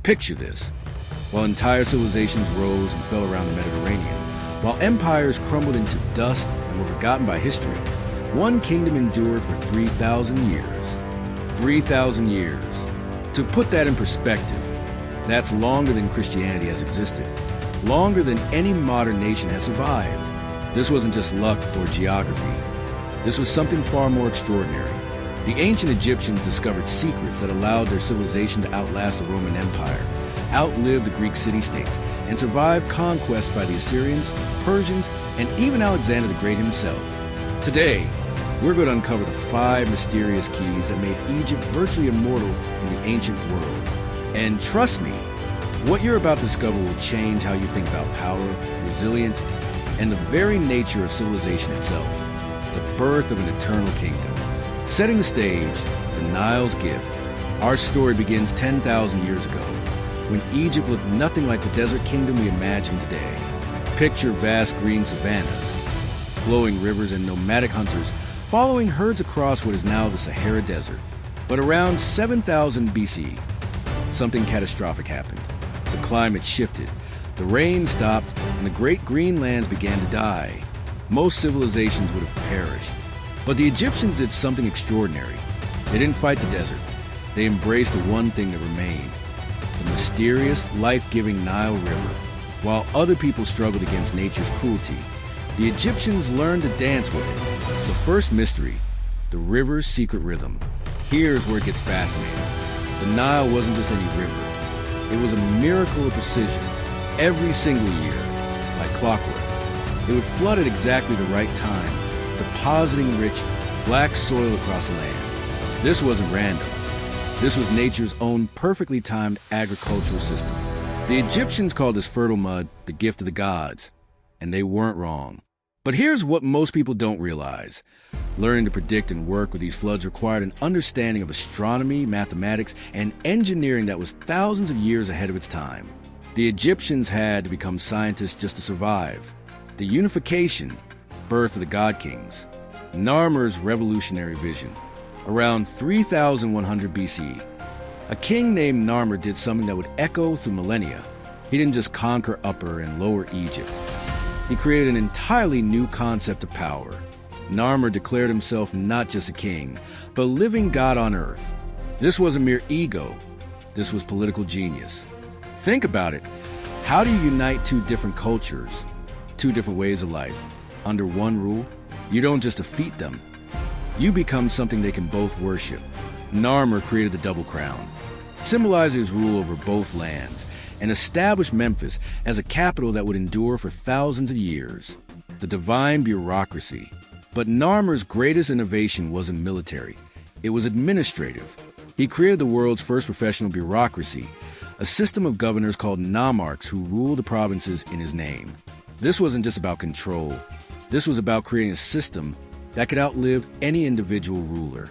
Picture this. While entire civilizations rose and fell around the Mediterranean, while empires crumbled into dust and were forgotten by history, one kingdom endured for 3,000 years. 3,000 years. To put that in perspective, that's longer than Christianity has existed, longer than any modern nation has survived. This wasn't just luck or geography. This was something far more extraordinary. The ancient Egyptians discovered secrets that allowed their civilization to outlast the Roman Empire, outlive the Greek city-states, and survive conquests by the Assyrians, Persians, and even Alexander the Great himself. Today, we're going to uncover the 5 mysterious keys that made Egypt virtually immortal in the ancient world. And trust me, what you're about to discover will change how you think about power, resilience, and the very nature of civilization itself, the birth of an eternal kingdom. Setting the stage, the Nile's gift. Our story begins 10,000 years ago, when Egypt looked nothing like the desert kingdom we imagine today. Picture vast green savannas, flowing rivers, and nomadic hunters following herds across what is now the Sahara Desert. But around 7000 BC, something catastrophic happened. The climate shifted, the rain stopped, and the great green lands began to die. Most civilizations would have perished. But the Egyptians did something extraordinary. They didn't fight the desert. They embraced the one thing that remained, the mysterious, life-giving Nile River. While other people struggled against nature's cruelty, the Egyptians learned to dance with it. The first mystery, the river's secret rhythm. Here's where it gets fascinating. The Nile wasn't just any river. It was a miracle of precision. Every single year, like clockwork, it would flood at exactly the right time, depositing rich, black soil across the land. This wasn't random. This was nature's own perfectly timed agricultural system. The Egyptians called this fertile mud the gift of the gods, and they weren't wrong. But here's what most people don't realize. Learning to predict and work with these floods required an understanding of astronomy, mathematics, and engineering that was thousands of years ahead of its time. The Egyptians had to become scientists just to survive. The unification, birth of the god kings. Narmer's revolutionary vision. Around 3100 BC, a king named Narmer did something that would echo through millennia. He didn't just conquer Upper and Lower Egypt. He created an entirely new concept of power. Narmer declared himself not just a king, but a living god on earth. This wasn't mere ego. This was political genius. Think about it. How do you unite two different cultures, two different ways of life, under one rule? You don't just defeat them. You become something they can both worship. Narmer created the double crown, symbolizing his rule over both lands, and established Memphis as a capital that would endure for thousands of years. The divine bureaucracy. But Narmer's greatest innovation wasn't military. It was administrative. He created the world's first professional bureaucracy, a system of governors called nomarchs who ruled the provinces in his name. This wasn't just about control. This was about creating a system that could outlive any individual ruler.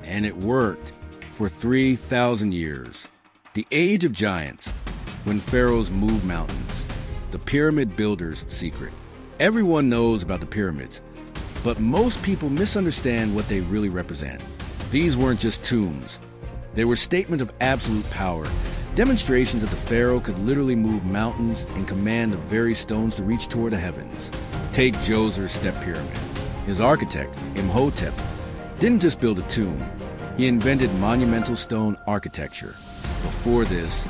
And it worked for 3,000 years. The Age of Giants, when pharaohs moved mountains. The pyramid builder's secret. Everyone knows about the pyramids, but most people misunderstand what they really represent. These weren't just tombs. They were statements of absolute power, demonstrations that the pharaoh could literally move mountains and command the very stones to reach toward the heavens. Take Djoser's step pyramid. His architect, Imhotep, didn't just build a tomb. He invented monumental stone architecture. Before this,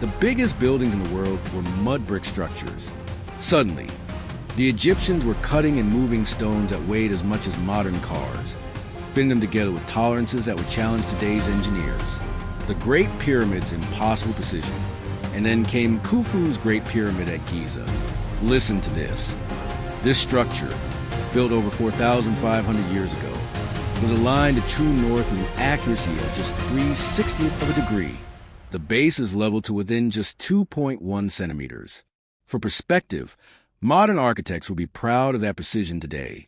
the biggest buildings in the world were mud brick structures. Suddenly, the Egyptians were cutting and moving stones that weighed as much as modern cars, fitting them together with tolerances that would challenge today's engineers. The Great Pyramid's impossible precision. And then came Khufu's Great Pyramid at Giza. Listen to this. This structure, built over 4,500 years ago, was aligned to true north with an accuracy of just 3/60th of a degree. The base is leveled to within just 2.1 centimeters. For perspective, modern architects will be proud of that precision today,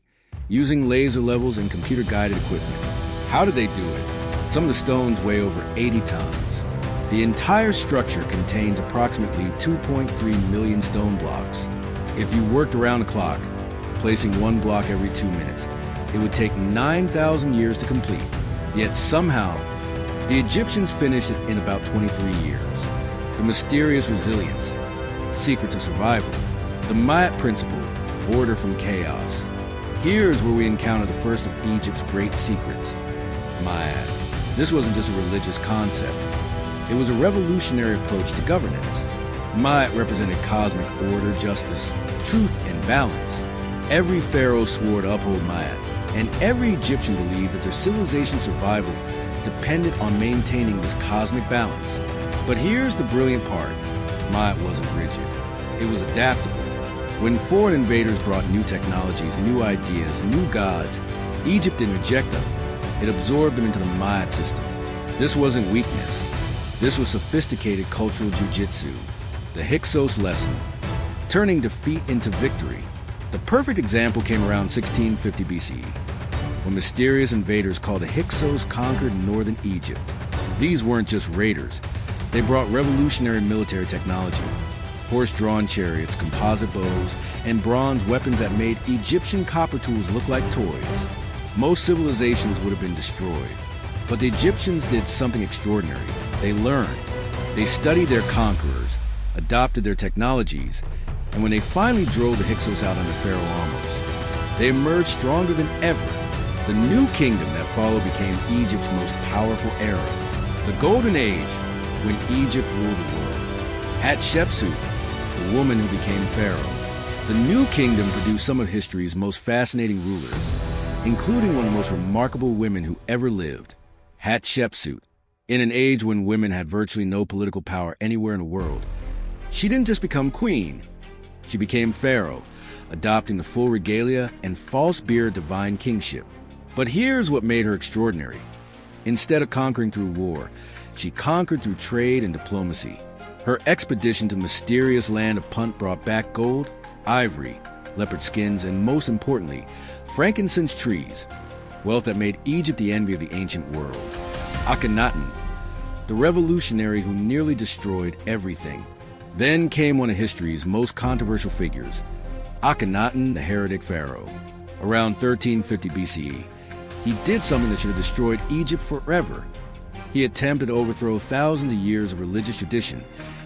using laser levels and computer-guided equipment. How did they do it? Some of the stones weigh over 80 tons. The entire structure contains approximately 2.3 million stone blocks. If you worked around the clock, placing one block every 2 minutes, it would take 9,000 years to complete. Yet somehow, the Egyptians finished it in about 23 years. the mysterious resilience, secret to survival, the Ma'at principle, order from chaos. Here's where we encounter the first of Egypt's great secrets, Ma'at. This wasn't just a religious concept. It was a revolutionary approach to governance. Ma'at represented cosmic order, justice, truth, and balance. Every pharaoh swore to uphold Ma'at, and every Egyptian believed that their civilization's survival depended on maintaining this cosmic balance. But here's the brilliant part. Ma'at wasn't rigid. It was adaptable. When foreign invaders brought new technologies, new ideas, new gods, Egypt didn't reject them. It absorbed them into the Ma'at system. This wasn't weakness. This was sophisticated cultural jujitsu, the Hyksos lesson, turning defeat into victory. The perfect example came around 1650 BCE, when mysterious invaders called the Hyksos conquered northern Egypt. These weren't just raiders. They brought revolutionary military technology, horse-drawn chariots, composite bows, and bronze weapons that made Egyptian copper tools look like toys. Most civilizations would have been destroyed. But the Egyptians did something extraordinary. They learned. They studied their conquerors, adopted their technologies, and when they finally drove the Hyksos out under Pharaoh Ahmose, they emerged stronger than ever. The new kingdom that followed became Egypt's most powerful era, the Golden Age, when Egypt ruled the world. Hatshepsut, the woman who became Pharaoh. The new kingdom produced some of history's most fascinating rulers, including one of the most remarkable women who ever lived, Hatshepsut. In an age when women had virtually no political power anywhere in the world, she didn't just become queen. She became pharaoh, adopting the full regalia and false beard of divine kingship. But here's what made her extraordinary. Instead of conquering through war, she conquered through trade and diplomacy. Her expedition to the mysterious land of Punt brought back gold, ivory, leopard skins, and most importantly, frankincense trees, wealth that made Egypt the envy of the ancient world. Akhenaten, the revolutionary who nearly destroyed everything. Then came one of history's most controversial figures, Akhenaten, the heretic pharaoh. Around 1350 BCE, he did something that should have destroyed Egypt forever. He attempted to overthrow thousands of years of religious tradition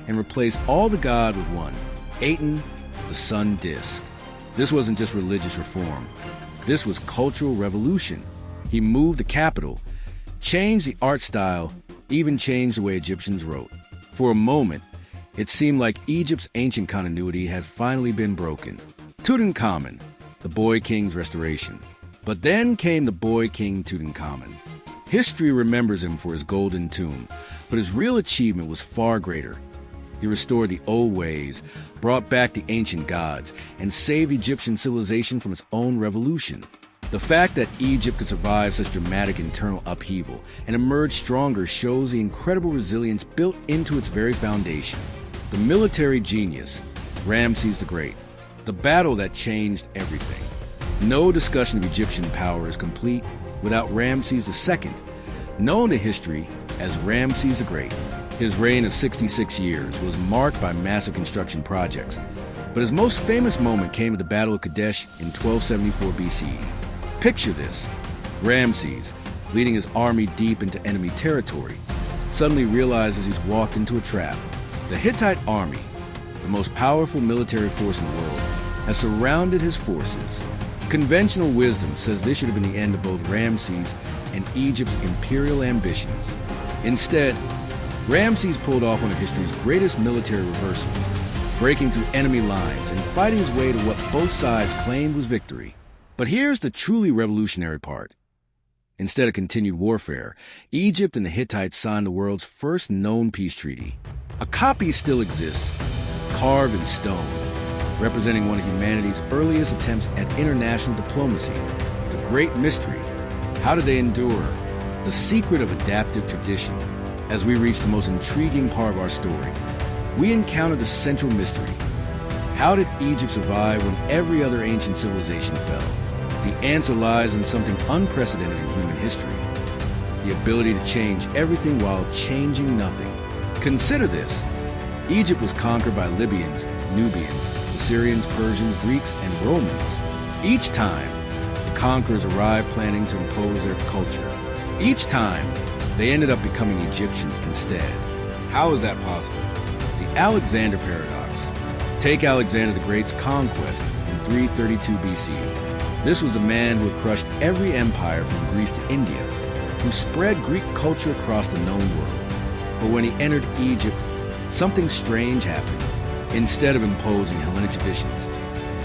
and replace all the god with one, Aten, the sun disk. This wasn't just religious reform. This was cultural revolution. He moved the capital, changed the art style, even changed the way Egyptians wrote. For a moment, it seemed like Egypt's ancient continuity had finally been broken. Tutankhamun, the boy king's restoration. But then came the boy king Tutankhamun. History remembers him for his golden tomb, but his real achievement was far greater. He restored the old ways, brought back the ancient gods, and saved Egyptian civilization from its own revolution. The fact that Egypt could survive such dramatic internal upheaval and emerge stronger shows the incredible resilience built into its very foundation. The military genius, Ramses the Great, the battle that changed everything. No discussion of Egyptian power is complete without Ramses II, known to history as Ramses the Great. His reign of 66 years was marked by massive construction projects, but his most famous moment came at the Battle of Kadesh in 1274 BCE. Picture this: Ramses, leading his army deep into enemy territory, suddenly realizes he's walked into a trap. The Hittite army, the most powerful military force in the world, has surrounded his forces. Conventional wisdom says this should have been the end of both Ramses and Egypt's imperial ambitions. Instead, Ramses pulled off one of history's greatest military reversals, breaking through enemy lines and fighting his way to what both sides claimed was victory. But here's the truly revolutionary part. Instead of continued warfare, Egypt and the Hittites signed the world's first known peace treaty. A copy still exists, carved in stone, representing one of humanity's earliest attempts at international diplomacy. The great mystery: how did they endure? The secret of adaptive tradition. As we reach the most intriguing part of our story, we encounter the central mystery. How did Egypt survive when every other ancient civilization fell? The answer lies in something unprecedented in human history: the ability to change everything while changing nothing. Consider this: Egypt was conquered by Libyans, Nubians, Assyrians, Persians, Greeks, and Romans. Each time, the conquerors arrived planning to impose their culture. Each time, they ended up becoming Egyptians instead. How is that possible? Alexander paradox. Take Alexander the Great's conquest in 332 BC. This was the man who had crushed every empire from Greece to India, who spread Greek culture across the known world. But when he entered Egypt, something strange happened. Instead of imposing Hellenic traditions,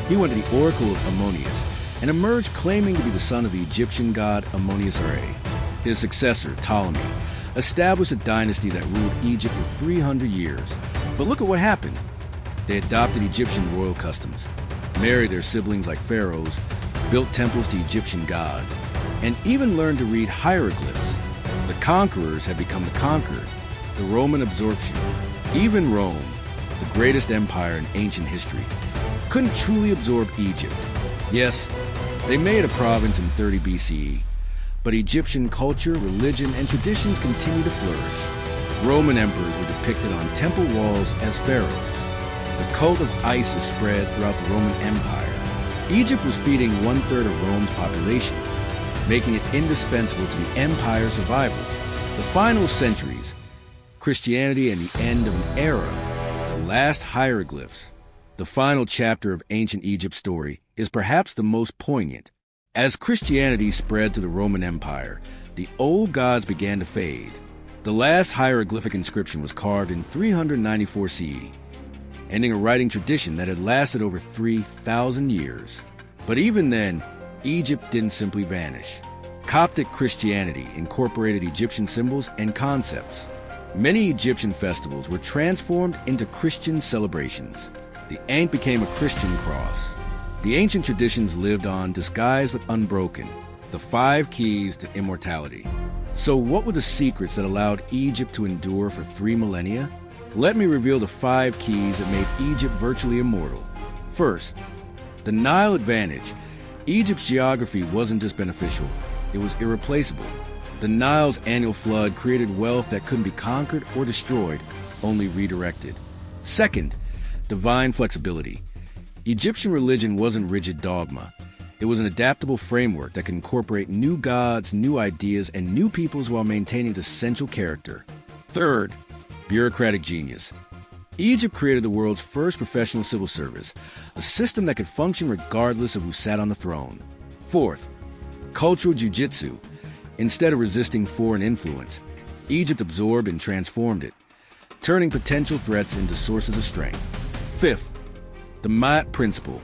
he went to the oracle of Ammonius and emerged claiming to be the son of the Egyptian god Ammonius Re. His successor, Ptolemy, established a dynasty that ruled Egypt for 300 years. But look at what happened. They adopted Egyptian royal customs, married their siblings like pharaohs, built temples to Egyptian gods, and even learned to read hieroglyphs. The conquerors had become the conquered, the Roman absorption. Even Rome, the greatest empire in ancient history, couldn't truly absorb Egypt. Yes, they made a province in 30 BCE, but Egyptian culture, religion, and traditions continued to flourish. Roman emperors were depicted on temple walls as pharaohs. The cult of Isis spread throughout the Roman Empire. Egypt was feeding 1/3 of Rome's population, making it indispensable to the empire's survival. The final centuries, Christianity and the end of an era, the last hieroglyphs, the final chapter of ancient Egypt's story, is perhaps the most poignant. As Christianity spread to the Roman Empire, the old gods began to fade. The last hieroglyphic inscription was carved in 394 CE, ending a writing tradition that had lasted over 3,000 years. But even then, Egypt didn't simply vanish. Coptic Christianity incorporated Egyptian symbols and concepts. Many Egyptian festivals were transformed into Christian celebrations. The Ankh became a Christian cross. The ancient traditions lived on, disguised but unbroken. The 5 keys to immortality. So what were the secrets that allowed Egypt to endure for 3 millennia? Let me reveal the 5 keys that made Egypt virtually immortal. First, the Nile advantage. Egypt's geography wasn't just beneficial, it was irreplaceable. The Nile's annual flood created wealth that couldn't be conquered or destroyed, only redirected. Second, divine flexibility. Egyptian religion wasn't rigid dogma. It was an adaptable framework that could incorporate new gods, new ideas, and new peoples while maintaining its essential character. Third, bureaucratic genius. Egypt created the world's first professional civil service, a system that could function regardless of who sat on the throne. Fourth, cultural jujitsu. Instead of resisting foreign influence, Egypt absorbed and transformed it, turning potential threats into sources of strength. Fifth, the Ma'at principle.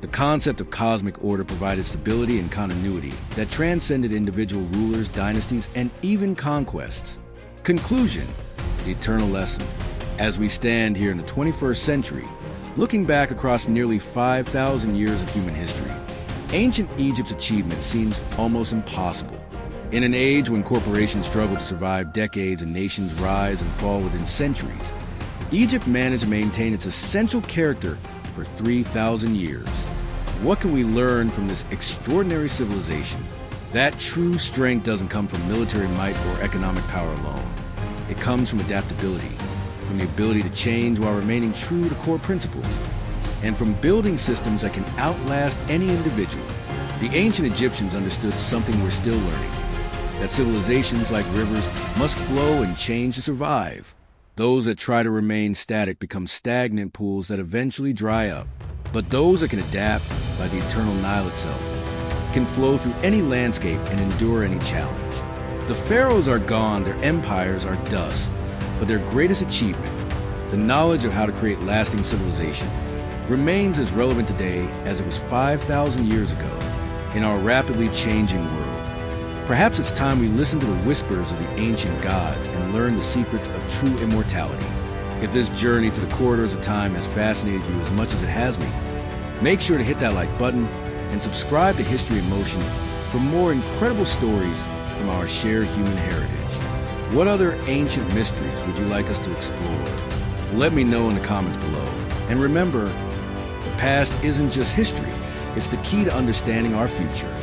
The concept of cosmic order provided stability and continuity that transcended individual rulers, dynasties, and even conquests. Conclusion, the eternal lesson. As we stand here in the 21st century, looking back across nearly 5,000 years of human history, ancient Egypt's achievement seems almost impossible. In an age when corporations struggle to survive decades and nations rise and fall within centuries, Egypt managed to maintain its essential character for 3,000 years. What can we learn from this extraordinary civilization? That true strength doesn't come from military might or economic power alone. It comes from adaptability, from the ability to change while remaining true to core principles, and from building systems that can outlast any individual. The ancient Egyptians understood something we're still learning, that civilizations like rivers must flow and change to survive. Those that try to remain static become stagnant pools that eventually dry up. But those that can adapt, like the eternal Nile itself, can flow through any landscape and endure any challenge. The pharaohs are gone, their empires are dust, but their greatest achievement, the knowledge of how to create lasting civilization, remains as relevant today as it was 5,000 years ago in our rapidly changing world. Perhaps it's time we listen to the whispers of the ancient gods and learn the secrets of true immortality. If this journey through the corridors of time has fascinated you as much as it has me, make sure to hit that like button and subscribe to History in Motion for more incredible stories from our shared human heritage. What other ancient mysteries would you like us to explore? Let me know in the comments below. And remember, the past isn't just history, it's the key to understanding our future.